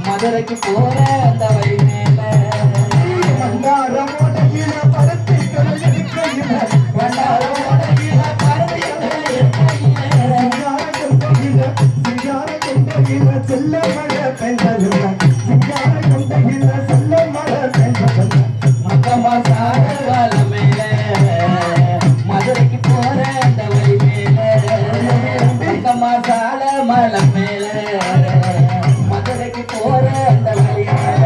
மதுரைக்கு போற அந்த வழி மேல மந்தாரமோடையில பருத்தி செல்ல மழை பெய்தல்ல சிங்கார கொண்டையில செல்ல மழை பெய்தல்ல மக்கமா சாரவால மேல மதுரைக்கு போற அந்த வழி மேல மக்கமா சால மலை மேல மதுரைக்கு போற அந்த வழி மேல